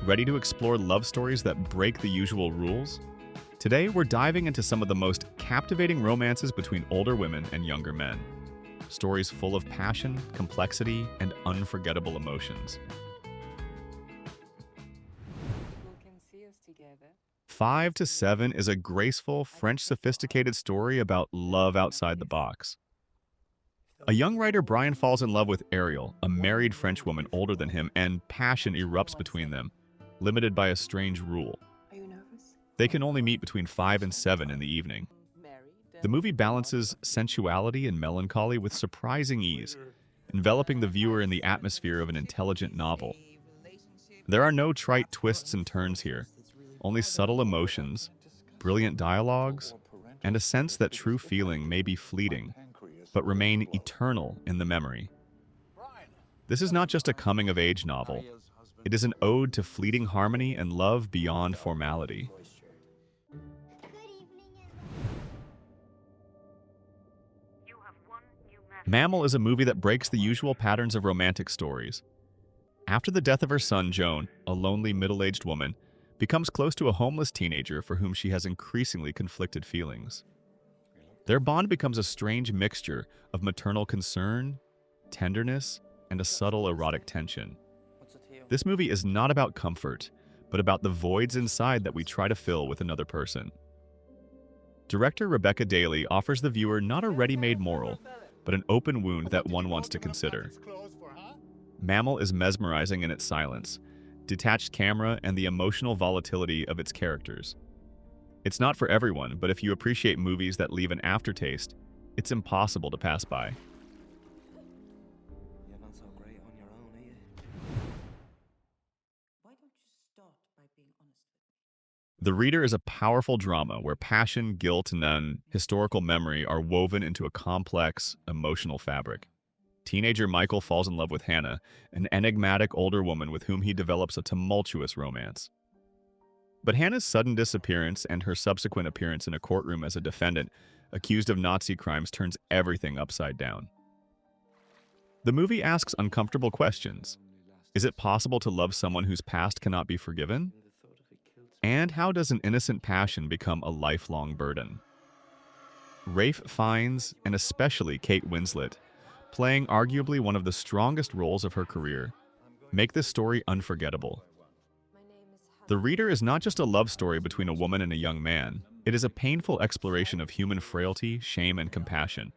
Ready to explore love stories that break the usual rules? Today, we're diving into some of the most captivating romances between older women and younger men. Stories full of passion, complexity, and unforgettable emotions. 5 to 7 is a graceful, French sophisticated story about love outside the box. A young writer, Brian, falls in love with Ariel, a married French woman older than him, and passion erupts between them, limited by a strange rule. They can only meet between 5 and 7 in the evening. The movie balances sensuality and melancholy with surprising ease, enveloping the viewer in the atmosphere of an intelligent novel. There are no trite twists and turns here, only subtle emotions, brilliant dialogues, and a sense that true feeling may be fleeting, but remain eternal in the memory. This is not just a coming-of-age novel. It is an ode to fleeting harmony and love beyond formality. Mammal is a movie that breaks the usual patterns of romantic stories. After the death of her son, Joan, a lonely middle-aged woman, becomes close to a homeless teenager for whom she has increasingly conflicted feelings. Their bond becomes a strange mixture of maternal concern, tenderness, and a subtle erotic tension. This movie is not about comfort, but about the voids inside that we try to fill with another person. Director Rebecca Daly offers the viewer not a ready-made moral, but an open wound that one wants to consider. Mammal is mesmerizing in its silence, detached camera, and the emotional volatility of its characters. It's not for everyone, but if you appreciate movies that leave an aftertaste, it's impossible to pass by. You're not so great on your own, are you? Why don't you start by being honest with me? The Reader is a powerful drama where passion, guilt, and historical memory are woven into a complex, emotional fabric. Teenager Michael falls in love with Hannah, an enigmatic older woman with whom he develops a tumultuous romance. But Hannah's sudden disappearance and her subsequent appearance in a courtroom as a defendant accused of Nazi crimes turns everything upside down. The movie asks uncomfortable questions. Is it possible to love someone whose past cannot be forgiven? And how does an innocent passion become a lifelong burden? Ralph Fiennes, and especially Kate Winslet, playing arguably one of the strongest roles of her career, make this story unforgettable. The Reader is not just a love story between a woman and a young man. It is a painful exploration of human frailty, shame, and compassion.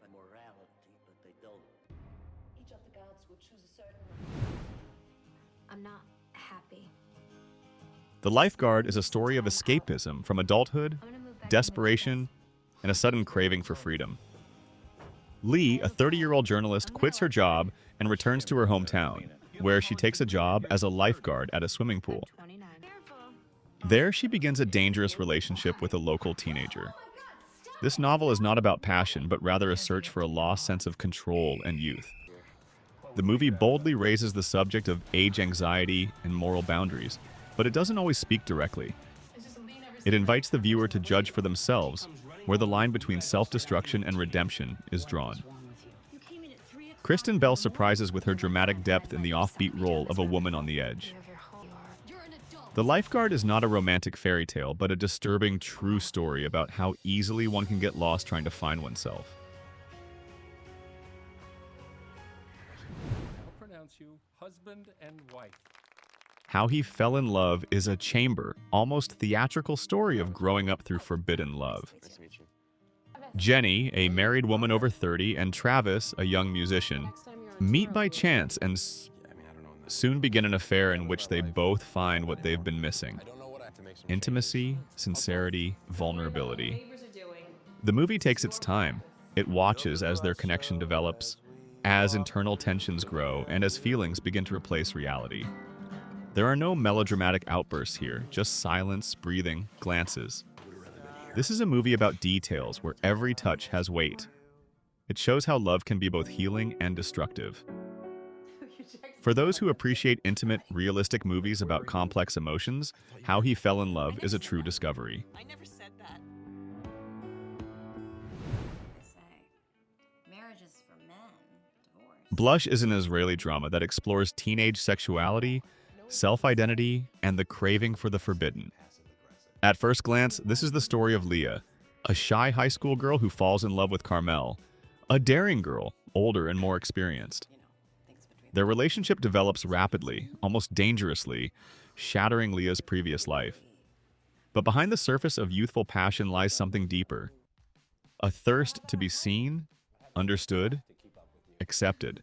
I'm not happy. The Lifeguard is a story of escapism from adulthood, desperation, and a sudden craving for freedom. Lee, a 30-year-old journalist, quits her job and returns to her hometown, where she takes a job as a lifeguard at a swimming pool. There, she begins a dangerous relationship with a local teenager. This novel is not about passion, but rather a search for a lost sense of control and youth. The movie boldly raises the subject of age anxiety and moral boundaries, but it doesn't always speak directly. It invites the viewer to judge for themselves where the line between self-destruction and redemption is drawn. Kristen Bell surprises with her dramatic depth in the offbeat role of a woman on the edge. The Lifeguard is not a romantic fairy tale, but a disturbing, true story about how easily one can get lost trying to find oneself. I'll pronounce you husband and wife. How He Fell in Love is a chamber, almost theatrical story of growing up through forbidden love. Jenny, a married woman over 30, and Travis, a young musician, meet by chance and soon begin an affair in which they both find what they've been missing: intimacy, sincerity, vulnerability. The movie takes its time. It watches as their connection develops, as internal tensions grow, and as feelings begin to replace reality. There are no melodramatic outbursts here, just silence, breathing, glances. This is a movie about details where every touch has weight. It shows how love can be both healing and destructive. For those who appreciate intimate, realistic movies about complex emotions, How He Fell in Love is a true discovery. I never said that. They say marriage is for men, divorce. Blush is an Israeli drama that explores teenage sexuality, self-identity, and the craving for the forbidden. At first glance, this is the story of Leah, a shy high school girl who falls in love with Carmel, a daring girl, older and more experienced. Their relationship develops rapidly, almost dangerously, shattering Leah's previous life. But behind the surface of youthful passion lies something deeper. A thirst to be seen, understood, accepted.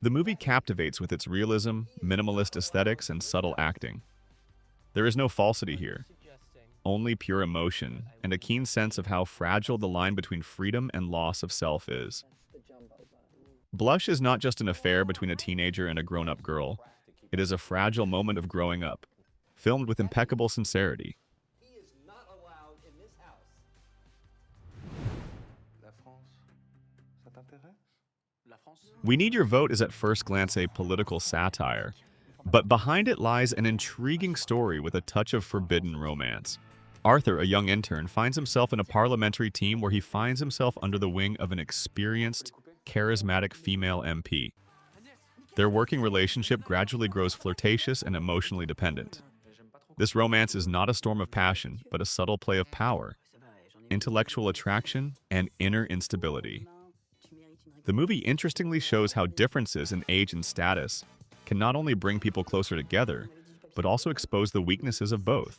The movie captivates with its realism, minimalist aesthetics, and subtle acting. There is no falsity here, only pure emotion and a keen sense of how fragile the line between freedom and loss of self is. Blush is not just an affair between a teenager and a grown-up girl. It is a fragile moment of growing up, filmed with impeccable sincerity. He is not allowed in this house. La France, ça t'intéresse? La France? We Need Your Vote is at first glance a political satire, but behind it lies an intriguing story with a touch of forbidden romance. Arthur, a young intern, finds himself in a parliamentary team where he finds himself under the wing of an experienced, charismatic female MP. Their working relationship gradually grows flirtatious and emotionally dependent. This romance is not a storm of passion, but a subtle play of power, intellectual attraction, and inner instability. The movie interestingly shows how differences in age and status can not only bring people closer together, but also expose the weaknesses of both.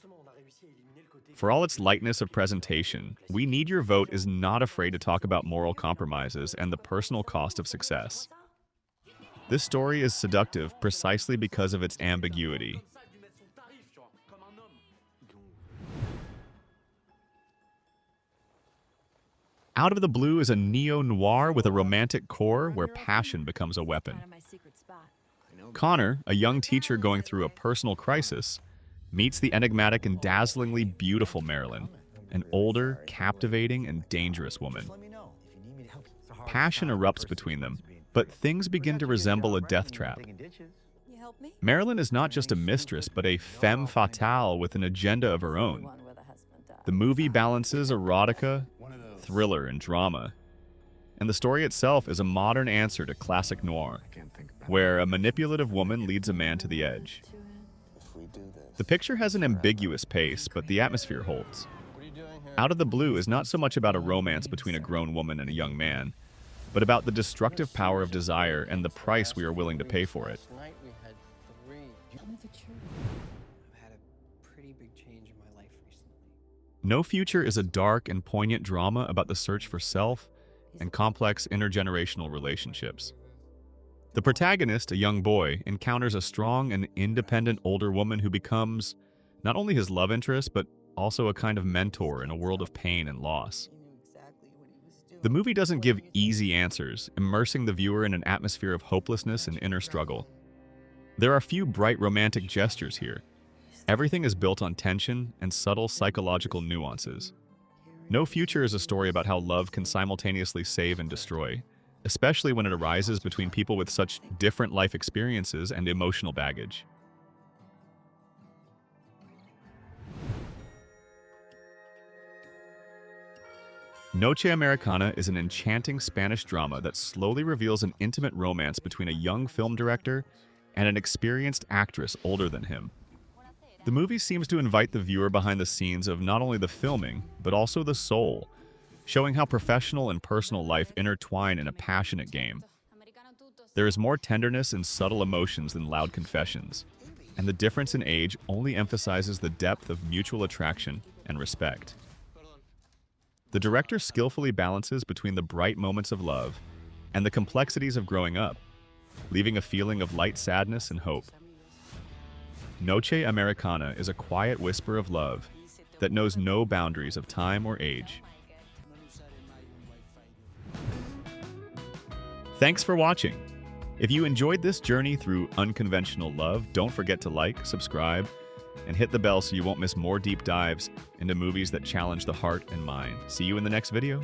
For all its lightness of presentation, We Need Your Vote is not afraid to talk about moral compromises and the personal cost of success. This story is seductive precisely because of its ambiguity. Out of the Blue is a neo-noir with a romantic core where passion becomes a weapon. Connor, a young teacher going through a personal crisis, meets the enigmatic and dazzlingly beautiful Marilyn, an older, captivating, and dangerous woman. Passion erupts between them, but things begin to resemble a death trap. You help me? Marilyn is not just a mistress, but a femme fatale with an agenda of her own. One where the husband died. The movie balances erotica, thriller, and drama. And the story itself is a modern answer to classic noir, where a manipulative woman leads a man to the edge. The picture has an ambiguous pace, but the atmosphere holds. Out of the Blue is not so much about a romance between a grown woman and a young man, but about the destructive power of desire and the price we are willing to pay for it. Last night we had 3. Tell me the truth. I've had a pretty big change in my life recently. No Future is a dark and poignant drama about the search for self and complex intergenerational relationships. The protagonist, a young boy, encounters a strong and independent older woman who becomes not only his love interest, but also a kind of mentor in a world of pain and loss. He knew exactly what he was doing. The movie doesn't give easy answers, immersing the viewer in an atmosphere of hopelessness and inner struggle. There are few bright romantic gestures here. Everything is built on tension and subtle psychological nuances. No Future is a story about how love can simultaneously save and destroy, especially when it arises between people with such different life experiences and emotional baggage. Nochce Americana is an enchanting Spanish drama that slowly reveals an intimate romance between a young film director and an experienced actress older than him. The movie seems to invite the viewer behind the scenes of not only the filming, but also the soul, showing how professional and personal life intertwine in a passionate game. There is more tenderness and subtle emotions than loud confessions, and the difference in age only emphasizes the depth of mutual attraction and respect. The director skillfully balances between the bright moments of love and the complexities of growing up, leaving a feeling of light sadness and hope. Nochce Americana is a quiet whisper of love that knows no boundaries of time or age. Thanks for watching. If you enjoyed this journey through unconventional love, don't forget to like, subscribe, and hit the bell so you won't miss more deep dives into movies that challenge the heart and mind. See you in the next video.